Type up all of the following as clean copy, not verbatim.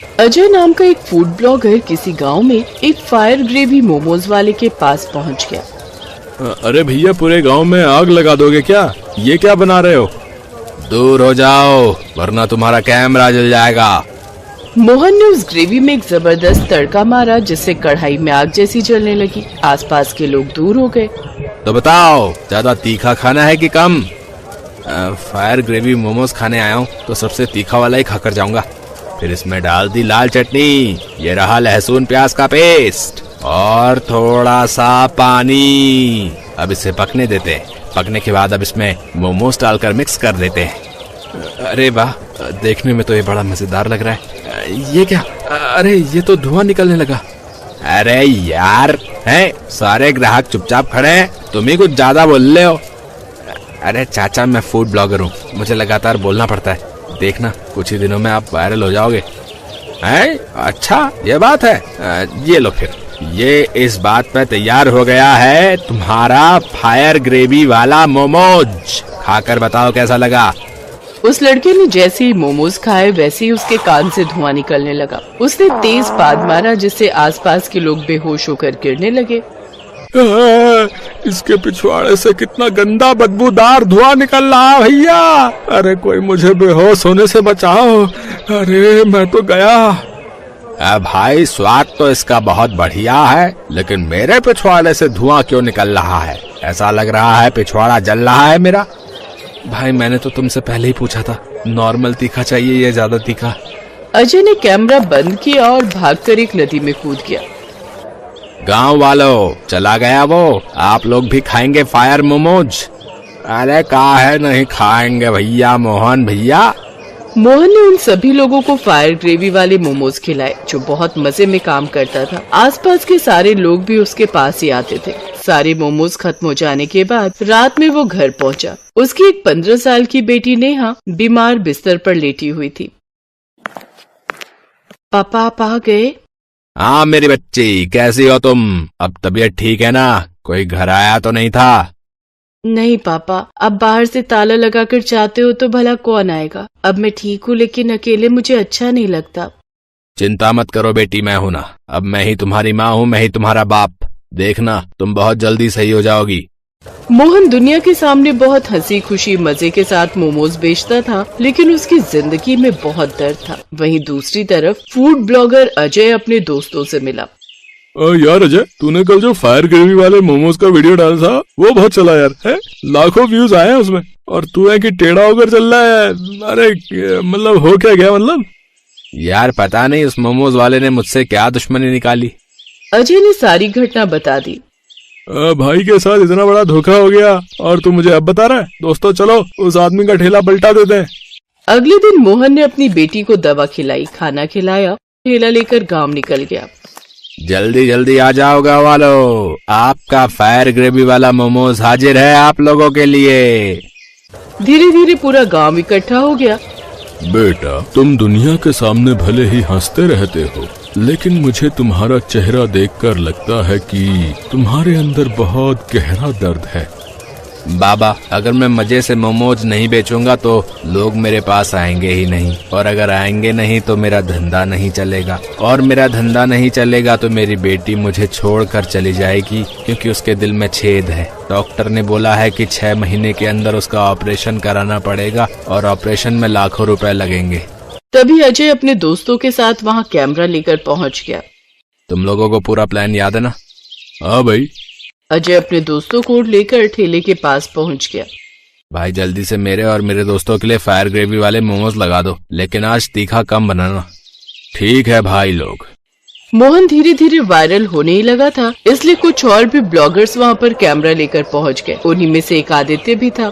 अजय नाम का एक फूड ब्लॉगर किसी गांव में एक फायर ग्रेवी मोमोज वाले के पास पहुंच गया। अरे भैया, पूरे गांव में आग लगा दोगे क्या? ये क्या बना रहे हो? दूर हो जाओ वरना तुम्हारा कैमरा जल जाएगा। मोहन ने उस ग्रेवी में एक जबरदस्त तड़का मारा जिससे कढ़ाई में आग जैसी जलने लगी। आसपास के लोग दूर हो गए। तो बताओ, ज्यादा तीखा खाना है कि कम? फायर ग्रेवी मोमोज खाने आया हूँ तो सबसे तीखा वाला ही खाकर जाऊंगा। फिर इसमें डाल दी लाल चटनी, ये रहा लहसुन प्याज का पेस्ट और थोड़ा सा पानी। अब इसे पकने देते हैं। पकने के बाद अब इसमें मोमोज डालकर मिक्स कर देते हैं। अरे वाह, देखने में तो ये बड़ा मजेदार लग रहा है। ये क्या? अरे ये तो धुआं निकलने लगा। अरे यार, हैं सारे ग्राहक चुपचाप खड़े हैं, तुम ही कुछ ज्यादा बोल रहे हो। अरे चाचा, मैं फूड ब्लॉगर हूँ, मुझे लगातार बोलना पड़ता है। देखना कुछ ही दिनों में आप वायरल हो जाओगे। हैं? अच्छा ये बात है। ये लो फिर, ये इस बात पे तैयार हो गया है तुम्हारा फायर ग्रेवी वाला मोमोज। खाकर बताओ कैसा लगा। उस लड़के ने जैसे ही मोमोज खाए वैसे ही उसके कान से धुआं निकलने लगा। उसने तेज पाद मारा जिससे आसपास के लोग बेहोश होकर गिरने लगे। इसके पिछवाड़े से कितना गंदा बदबूदार धुआं निकल रहा भैया। अरे कोई मुझे बेहोश होने से बचाओ। अरे मैं तो गया। भाई, स्वाद तो इसका बहुत बढ़िया है, लेकिन मेरे पिछवाड़े से धुआं क्यों निकल रहा है? ऐसा लग रहा है पिछवाड़ा जल रहा है मेरा। भाई, मैंने तो तुमसे पहले ही पूछा था, नॉर्मल तीखा चाहिए या ज्यादा तीखा? अजय ने कैमरा बंद किया और भागकर एक नदी में कूद गया। गांव वालों, चला गया वो। आप लोग भी खाएंगे फायर मोमोज? अरे काहे नहीं खाएंगे भैया, मोहन भैया। मोहन ने उन सभी लोगों को फायर ग्रेवी वाले मोमोज खिलाए जो बहुत मजे में काम करता था। आसपास के सारे लोग भी उसके पास ही आते थे। सारे मोमोज खत्म हो जाने के बाद रात में वो घर पहुंचा। उसकी एक 15 साल की बेटी नेहा बीमार बिस्तर पर लेटी हुई थी। पापा आप आ गए? हाँ मेरी बच्ची, कैसी हो तुम? अब तबीयत ठीक है ना? कोई घर आया तो नहीं था? नहीं पापा, अब बाहर से ताला लगाकर चाहते हो तो भला कौन आएगा। अब मैं ठीक हूँ, लेकिन अकेले मुझे अच्छा नहीं लगता। चिंता मत करो बेटी, मैं हूँ ना। अब मैं ही तुम्हारी माँ हूँ, मैं ही तुम्हारा बाप। देखना तुम बहुत जल्दी सही हो जाओगी। मोहन दुनिया के सामने बहुत हंसी खुशी मजे के साथ मोमोज बेचता था, लेकिन उसकी जिंदगी में बहुत दर्द था। वहीं दूसरी तरफ फूड ब्लॉगर अजय अपने दोस्तों से मिला। यार अजय, तूने कल जो फायर ग्रेवी वाले मोमोज का वीडियो डाला था वो बहुत चला यार, है? लाखों व्यूज आए हैं उसमें, और तू है कि टेढ़ा होकर चल रहा है। अरे मतलब हो क्या गया? मतलब यार पता नहीं उस मोमोज वाले ने मुझसे क्या दुश्मनी निकाली। अजय ने सारी घटना बता दी। भाई के साथ इतना बड़ा धोखा हो गया और तू मुझे अब बता रहा है? दोस्तों चलो उस आदमी का ठेला पलटा देते हैं। अगले दिन मोहन ने अपनी बेटी को दवा खिलाई, खाना खिलाया, ठेला लेकर गांव निकल गया। जल्दी जल्दी आ जाओ गाँव वालों, आपका फायर ग्रेवी वाला मोमोज हाजिर है आप लोगों के लिए। धीरे धीरे पूरा गांव इकट्ठा हो गया। बेटा, तुम दुनिया के सामने भले ही हंसते रहते हो, लेकिन मुझे तुम्हारा चेहरा देखकर लगता है कि तुम्हारे अंदर बहुत गहरा दर्द है। बाबा, अगर मैं मजे से मोमोज नहीं बेचूंगा तो लोग मेरे पास आएंगे ही नहीं, और अगर आएंगे नहीं तो मेरा धंधा नहीं चलेगा, और मेरा धंधा नहीं चलेगा तो मेरी बेटी मुझे छोड़कर चली जाएगी, क्योंकि उसके दिल में छेद है। डॉक्टर ने बोला है कि 6 महीने के अंदर उसका ऑपरेशन कराना पड़ेगा, और ऑपरेशन में लाखों रुपए लगेंगे। तभी अजय अपने दोस्तों के साथ वहाँ कैमरा लेकर पहुँच गया। तुम लोगों को पूरा प्लान याद है ना? हाँ भाई। अजय अपने दोस्तों को लेकर ठेले के पास पहुंच गया। भाई जल्दी से मेरे और मेरे दोस्तों के लिए फायर ग्रेवी वाले मोमोज लगा दो, लेकिन आज तीखा कम बनाना। ठीक है भाई लोग। मोहन धीरे धीरे वायरल होने ही लगा था, इसलिए कुछ और भी ब्लॉगर्स वहाँ पर कैमरा लेकर पहुँच गए। उन्हीं में से एक आदित्य भी था।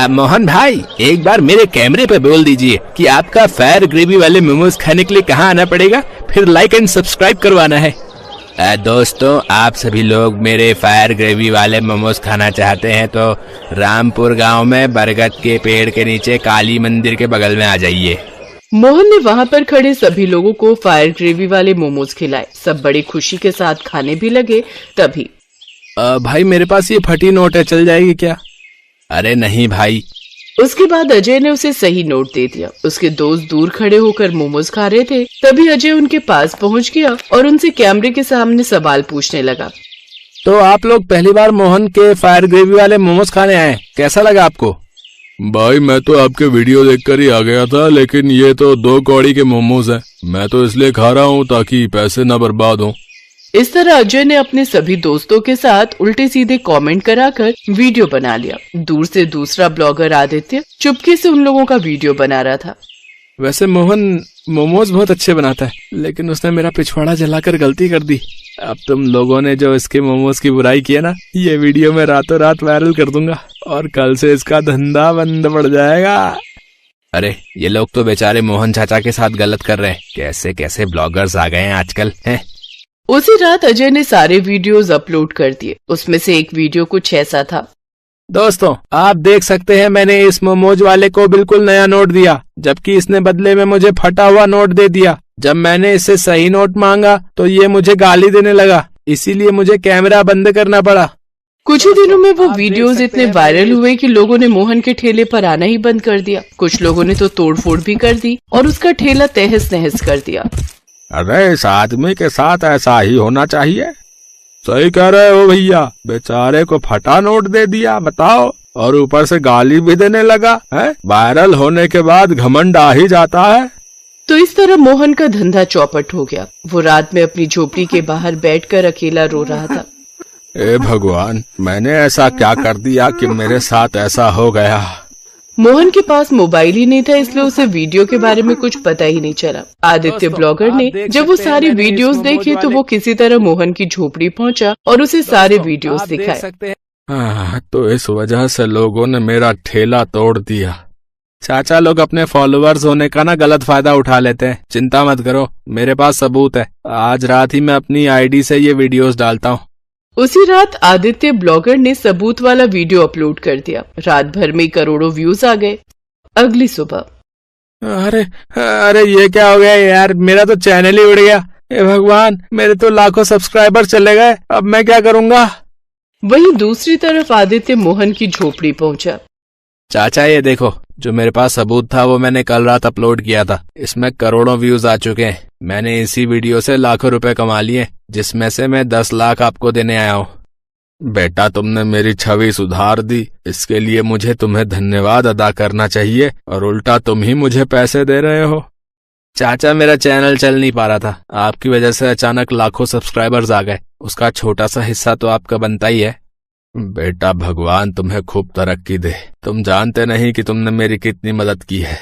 मोहन भाई, एक बार मेरे कैमरे पे बोल दीजिए कि आपका फायर ग्रेवी वाले मोमोज खाने के लिए कहाँ आना पड़ेगा, फिर लाइक एंड सब्सक्राइब करवाना है। दोस्तों, आप सभी लोग मेरे फायर ग्रेवी वाले मोमोज खाना चाहते हैं तो रामपुर गांव में बरगद के पेड़ के नीचे काली मंदिर के बगल में आ जाइए। मोहन ने वहाँ पर खड़े सभी लोगों को फायर ग्रेवी वाले मोमोज खिलाए। सब बड़ी खुशी के साथ खाने भी लगे। तभी भाई मेरे पास ये फटी नोट है, चल जाएगी क्या? अरे नहीं भाई, उसके बाद अजय ने उसे सही नोट दे दिया। उसके दोस्त दूर खड़े होकर मोमोज खा रहे थे, तभी अजय उनके पास पहुंच गया और उनसे कैमरे के सामने सवाल पूछने लगा। तो आप लोग पहली बार मोहन के फायर ग्रेवी वाले मोमोज खाने आए, कैसा लगा आपको? भाई मैं तो आपके वीडियो देखकर ही आ गया था, लेकिन ये तो 2 कौड़ी के मोमोज हैं। मैं तो इसलिए खा रहा हूँ ताकि पैसे न बर्बाद हों। इस तरह अजय ने अपने सभी दोस्तों के साथ उल्टे सीधे कमेंट कराकर वीडियो बना लिया। दूर से दूसरा ब्लॉगर आदित्य चुपके से उन लोगों का वीडियो बना रहा था। वैसे मोहन मोमोज बहुत अच्छे बनाता है, लेकिन उसने मेरा पिछवाड़ा जलाकर गलती कर दी। अब तुम लोगों ने जो इसके मोमोज की बुराई की है ना, ये वीडियो मैं रातों रात वायरल कर दूंगा और कल से इसका धंधा बंद पड़ जाएगा। अरे ये लोग तो बेचारे मोहन चाचा के साथ गलत कर रहे हैं। कैसे कैसे ब्लॉगर्स आ गए हैं आजकल हैं। उसी रात अजय ने सारे वीडियोस अपलोड कर दिए। उसमें से एक वीडियो कुछ ऐसा था। दोस्तों आप देख सकते हैं, मैंने इस मोमोज वाले को बिल्कुल नया नोट दिया, जबकि इसने बदले में मुझे फटा हुआ नोट दे दिया। जब मैंने इससे सही नोट मांगा तो ये मुझे गाली देने लगा, इसीलिए मुझे कैमरा बंद करना पड़ा। कुछ ही दिनों में वो वीडियोस इतने वायरल हुए कि लोगों ने मोहन के ठेले पर आना ही बंद कर दिया। कुछ लोगों ने तो तोड़फोड़ भी कर दी और उसका ठेला तहस नहस कर दिया। अरे इस आदमी के साथ ऐसा ही होना चाहिए। सही कह रहे हो भैया, बेचारे को फटा नोट दे दिया बताओ, और ऊपर से गाली भी देने लगा है। वायरल होने के बाद घमंड आ ही जाता है। तो इस तरह मोहन का धंधा चौपट हो गया। वो रात में अपनी झोपड़ी के बाहर बैठकर अकेला रो रहा था। ए भगवान, मैंने ऐसा क्या कर दिया कि मेरे साथ ऐसा हो गया। मोहन के पास मोबाइल ही नहीं था, इसलिए उसे वीडियो के बारे में कुछ पता ही नहीं चला। आदित्य ब्लॉगर ने जब वो सारी वीडियोस देखे तो वो किसी तरह मोहन की झोपड़ी पहुंचा और उसे सारे वीडियोस दिखाए। तो इस वजह से लोगों ने मेरा ठेला तोड़ दिया। चाचा लोग अपने फॉलोअर्स होने का ना गलत फायदा उठा लेते हैं। चिंता मत करो, मेरे पास सबूत है। आज रात ही मैं अपनी आईडी से ये वीडियोस डालता हूँ। उसी रात आदित्य ब्लॉगर ने सबूत वाला वीडियो अपलोड कर दिया। रात भर में करोड़ों व्यूज आ गए। अगली सुबह अरे ये क्या हो गया यार, मेरा तो चैनल ही उड़ गया। ए भगवान, मेरे तो लाखों सब्सक्राइबर चले गए, अब मैं क्या करूँगा। वहीं दूसरी तरफ आदित्य मोहन की झोपड़ी पहुंचा। चाचा ये देखो, जो मेरे पास सबूत था वो मैंने कल रात अपलोड किया था। इसमें करोड़ों व्यूज आ चुके हैं। मैंने इसी वीडियो से लाखों रुपए कमा लिए, जिसमें से मैं 10 लाख आपको देने आया हूँ। बेटा तुमने मेरी छवि सुधार दी, इसके लिए मुझे तुम्हें धन्यवाद अदा करना चाहिए, और उल्टा तुम ही मुझे पैसे दे रहे हो। चाचा मेरा चैनल चल नहीं पा रहा था, आपकी वजह से अचानक लाखों सब्सक्राइबर्स आ गए। उसका छोटा सा हिस्सा तो आपका बनता ही है। बेटा भगवान तुम्हें खूब तरक्की दे। तुम जानते नहीं कि तुमने मेरी कितनी मदद की है।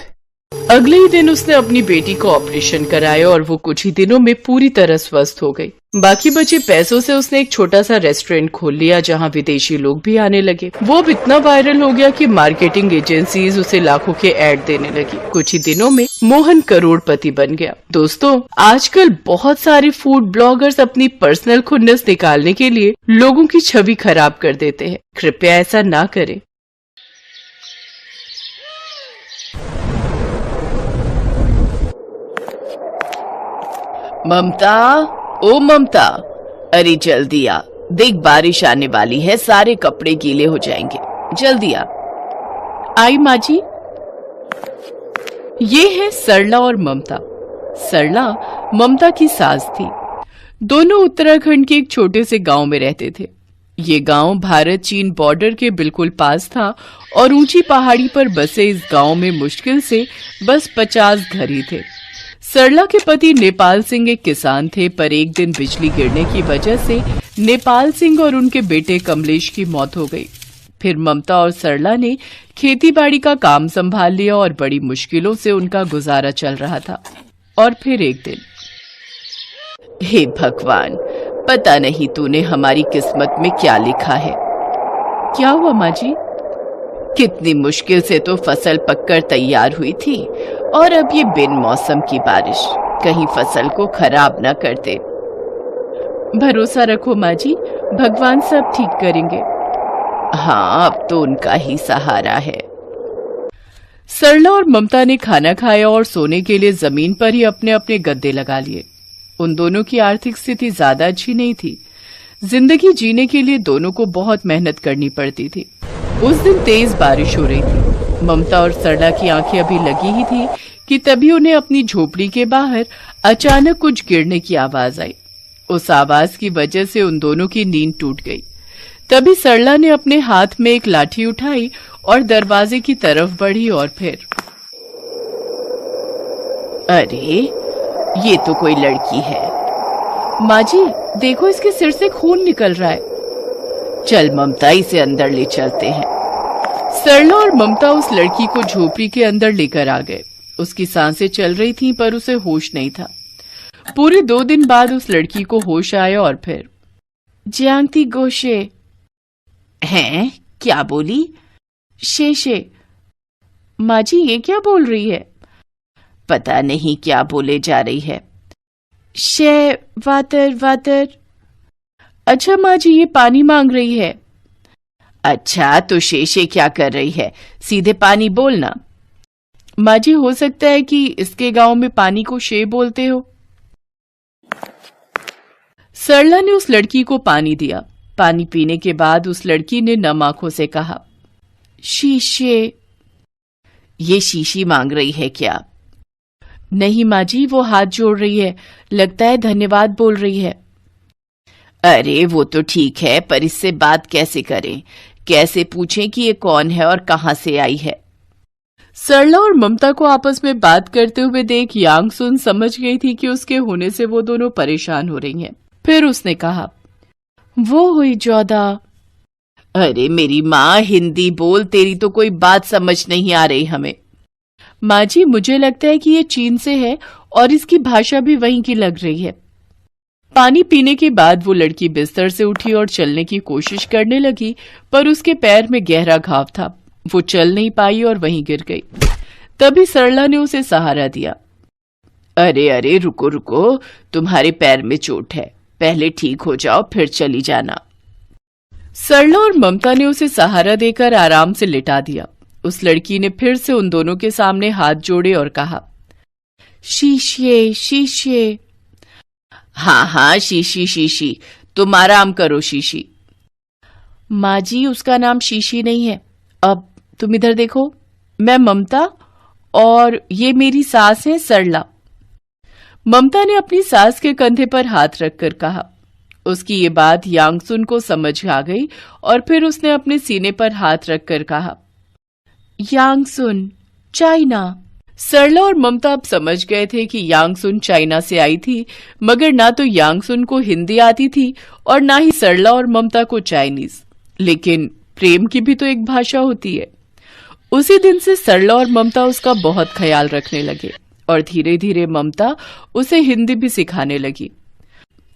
अगले ही दिन उसने अपनी बेटी को ऑपरेशन कराया और वो कुछ ही दिनों में पूरी तरह स्वस्थ हो गई। बाकी बचे पैसों से उसने एक छोटा सा रेस्टोरेंट खोल लिया, जहां विदेशी लोग भी आने लगे। वो अब इतना वायरल हो गया कि मार्केटिंग एजेंसीज उसे लाखों के ऐड देने लगी। कुछ ही दिनों में मोहन करोड़पति बन गया। दोस्तों, आजकल बहुत सारे फूड ब्लॉगर्स अपनी पर्सनल खुन्नस निकालने के लिए लोगों की छवि खराब कर देते हैं। कृपया ऐसा ना करें। ममता, ओ ममता, अरे जल्दी आ, देख बारिश आने वाली है, सारे कपड़े गीले हो जाएंगे, जल्दी आ। आई माँ जी। ये है सरला और ममता। सरला ममता की सास थी। दोनों उत्तराखंड के एक छोटे से गांव में रहते थे। ये गांव भारत चीन बॉर्डर के बिल्कुल पास था और ऊंची पहाड़ी पर बसे इस गांव में मुश्किल से बस 50 घर ही थे। सरला के पति नेपाल सिंह एक किसान थे, पर एक दिन बिजली गिरने की वजह से नेपाल सिंह और उनके बेटे कमलेश की मौत हो गई। फिर ममता और सरला ने खेती बाड़ी का काम संभाल लिया और बड़ी मुश्किलों से उनका गुजारा चल रहा था। और फिर एक दिन, हे भगवान, पता नहीं तूने हमारी किस्मत में क्या लिखा है। क्या हुआ माँ जी? कितनी मुश्किल से तो फसल पककर तैयार हुई थी और अब ये बिन मौसम की बारिश कहीं फसल को खराब ना कर दे। भरोसा रखो माँ जी, भगवान सब ठीक करेंगे। हाँ, अब तो उनका ही सहारा है। सरला और ममता ने खाना खाया और सोने के लिए जमीन पर ही अपने अपने गद्दे लगा लिए। उन दोनों की आर्थिक स्थिति ज्यादा अच्छी नहीं थी। जिंदगी जीने के लिए दोनों को बहुत मेहनत करनी पड़ती थी। उस दिन तेज बारिश हो रही थी। ममता और सरला की आंखें अभी लगी ही थी कि तभी उन्हें अपनी झोपड़ी के बाहर अचानक कुछ गिरने की आवाज आई। उस आवाज की वजह से उन दोनों की नींद टूट गई। तभी सरला ने अपने हाथ में एक लाठी उठाई और दरवाजे की तरफ बढ़ी और फिर अरे ये तो कोई लड़की है। माँ जी देखो, इसके सिर से खून निकल रहा है। चल ममता, इसे अंदर ले चलते हैं। सरला और ममता उस लड़की को झोपड़ी के अंदर लेकर आ गए। उसकी सांसें चल रही थीं पर उसे होश नहीं था। पूरे 2 दिन बाद उस लड़की को होश आया और फिर जानती गोशे। हैं? क्या बोली? शेषे। माँ जी ये क्या बोल रही है? पता नहीं क्या बोले जा रही है। शे वातर वातर। अच्छा माँ जी ये पानी मांग रही है। अच्छा तो शेषे क्या कर रही है? सीधे पानी बोलना। माँ जी हो सकता है कि इसके गांव में पानी को शे बोलते हो। सरला ने उस लड़की को पानी दिया। पानी पीने के बाद उस लड़की ने नम आंखों से कहा, शीशे। ये शीशी मांग रही है क्या? नहीं माँ जी, वो हाथ जोड़ रही है, लगता है धन्यवाद बोल रही है। अरे वो तो ठीक है, पर इससे बात कैसे करें? कैसे पूछें कि ये कौन है और कहां से आई है? सरला और ममता को आपस में बात करते हुए देख यांग सुन समझ गई थी कि उसके होने से वो दोनों परेशान हो रही हैं। फिर उसने कहा, वो हुई जोधा। अरे मेरी माँ, हिंदी बोल, तेरी तो कोई बात समझ नहीं आ रही हमें। माँ जी मुझे लगता है कि ये चीन से है और इसकी भाषा भी वहीं की लग रही है। पानी पीने के बाद वो लड़की बिस्तर से उठी और चलने की कोशिश करने लगी, पर उसके पैर में गहरा घाव था। वो चल नहीं पाई और वहीं गिर गई। तभी सरला ने उसे सहारा दिया। अरे अरे रुको रुको, तुम्हारे पैर में चोट है, पहले ठीक हो जाओ फिर चली जाना। सरला और ममता ने उसे सहारा देकर आराम से लिटा दिया। उस लड़की ने फिर से उन दोनों के सामने हाथ जोड़े और कहा, शीशे शीशे। हाँ हाँ शीशी शीशी, तुम आराम करो शीशी। माँ जी उसका नाम शीशी नहीं है। अब तुम इधर देखो, मैं ममता और ये मेरी सास है सरला। ममता ने अपनी सास के कंधे पर हाथ रखकर कहा। उसकी ये बात यांगसुन को समझ आ गई और फिर उसने अपने सीने पर हाथ रखकर कहा, यांगसुन चाइना। सरला और ममता अब समझ गए थे कि यांगसुन चाइना से आई थी, मगर ना तो यांगसुन को हिंदी आती थी और ना ही सरला और ममता को चाइनीज। लेकिन प्रेम की भी तो एक भाषा होती है। उसी दिन से सरला और ममता उसका बहुत ख्याल रखने लगे और धीरे धीरे ममता उसे हिंदी भी सिखाने लगी।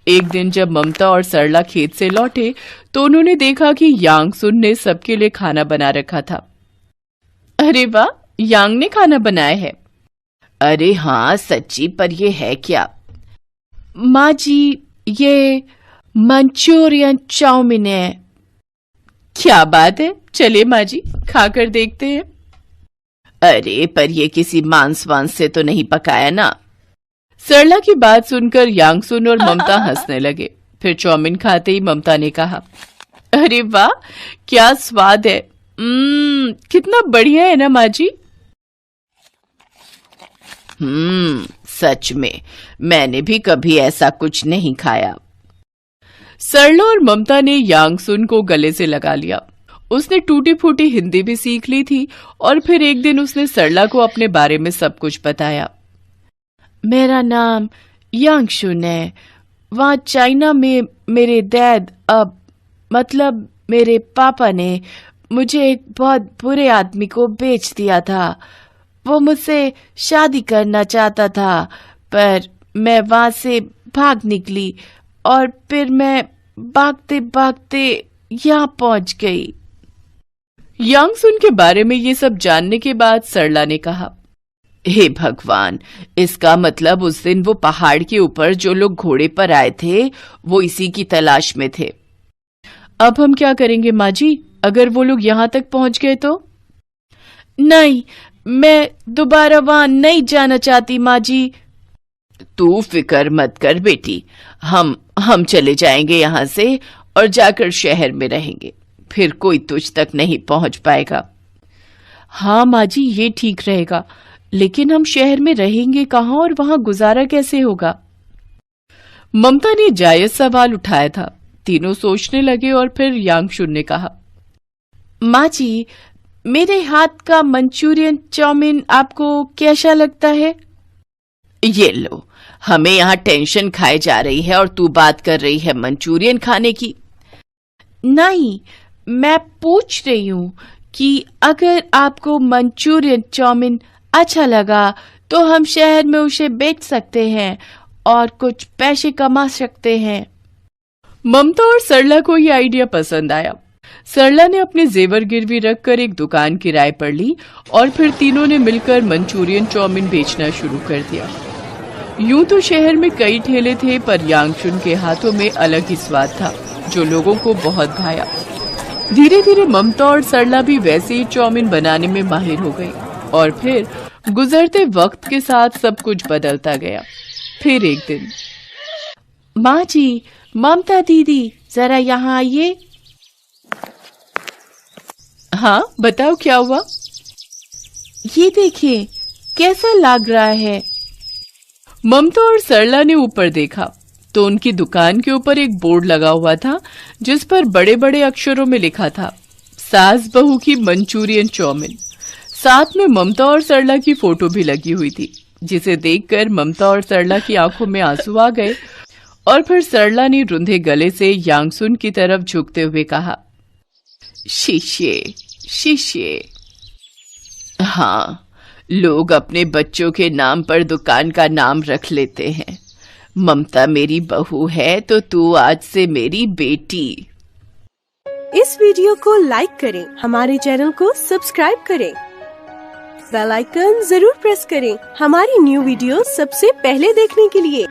एक दिन जब ममता और सरला खेत से लौटे तो उन्होंने देखा कि यांगसुन ने सबके लिए खाना बना रखा था। अरे वाह, यांग ने खाना बनाया है। अरे हाँ सच्ची, पर ये है क्या? माँ जी ये मंचूरियन चाउमीन है। क्या बात है, चलिए माँ जी खाकर देखते हैं। अरे पर ये किसी मांस वांस से तो नहीं पकाया ना? सरला की बात सुनकर यांगसुन और ममता हंसने लगे। फिर चाउमीन खाते ही ममता ने कहा, अरे वाह क्या स्वाद है, कितना बढ़िया है ना माँ जी। सच में मैंने भी कभी ऐसा कुछ नहीं खाया। सरला और ममता ने यांगसुन को गले से लगा लिया। उसने टूटी फूटी हिंदी भी सीख ली थी और फिर एक दिन उसने सरला को अपने बारे में सब कुछ बताया। मेरा नाम यांगसुन है। वहाँ चाइना में मेरे डैड, मतलब मेरे पापा ने मुझे एक बहुत बुरे आदमी को बेच दिया था। वो मुझसे शादी करना चाहता था, पर मैं वहां से भाग निकली और फिर मैं भागते भागते यहाँ पहुंच गई। यांगसुन के बारे में ये सब जानने के बाद सरला ने कहा, हे भगवान, इसका मतलब उस दिन वो पहाड़ के ऊपर जो लोग घोड़े पर आए थे वो इसी की तलाश में थे। अब हम क्या करेंगे माँ जी, अगर वो लोग यहाँ तक पहुंच गए तो? नहीं, मैं दोबारा वहां नहीं जाना चाहती माँ जी। तू फिक्र मत कर बेटी, हम चले जाएंगे यहाँ से और जाकर शहर में रहेंगे, फिर कोई तुझ तक नहीं पहुंच पाएगा। हाँ माँ जी, ये ठीक रहेगा, लेकिन हम शहर में रहेंगे कहाँ और वहाँ गुजारा कैसे होगा? ममता ने जायज सवाल उठाया था। तीनों सोचने लगे और फिर यांगशुन ने कहा, माँ जी, मेरे हाथ का मंचूरियन चाउमीन आपको कैसा लगता है? ये लो, हमें यहाँ टेंशन खाए जा रही है और तू बात कर रही है मंचूरियन खाने की। नहीं, मैं पूछ रही हूँ कि अगर आपको मंचूरियन चाउमीन अच्छा लगा तो हम शहर में उसे बेच सकते हैं और कुछ पैसे कमा सकते हैं। ममता और सरला को ये आइडिया पसंद आया। सरला ने अपने जेवर गिरवी रखकर एक दुकान किराए पर ली और फिर तीनों ने मिलकर मंचूरियन चाउमीन बेचना शुरू कर दिया। यूं तो शहर में कई ठेले थे, पर यांगशुन के हाथों में अलग ही स्वाद था जो लोगों को बहुत भाया। धीरे धीरे ममता और सरला भी वैसे ही चाउमीन बनाने में माहिर हो गई और फिर गुजरते वक्त के साथ सब कुछ बदलता गया। फिर एक दिन, माँ जी, ममता दीदी, जरा यहाँ आइए। हाँ बताओ, क्या हुआ? ये देखिए, कैसा लग रहा है? ममता और सरला ने ऊपर देखा तो उनकी दुकान के ऊपर एक बोर्ड लगा हुआ था जिस पर बड़े बड़े अक्षरों में लिखा था, सास बहू की मंचूरियन चाउमीन। साथ में ममता और सरला की फोटो भी लगी हुई थी, जिसे देखकर ममता और सरला की आंखों में आंसू आ गए और फिर सरला ने रुंधे गले से यांगशुन की तरफ झुकते हुए कहा, शिष्य शिष्य। हाँ, लोग अपने बच्चों के नाम पर दुकान का नाम रख लेते हैं। ममता मेरी बहू है तो तू आज से मेरी बेटी। इस वीडियो को लाइक करें, हमारे चैनल को सब्सक्राइब करें, बेल आइकन जरूर प्रेस करें हमारी न्यू वीडियो सबसे पहले देखने के लिए।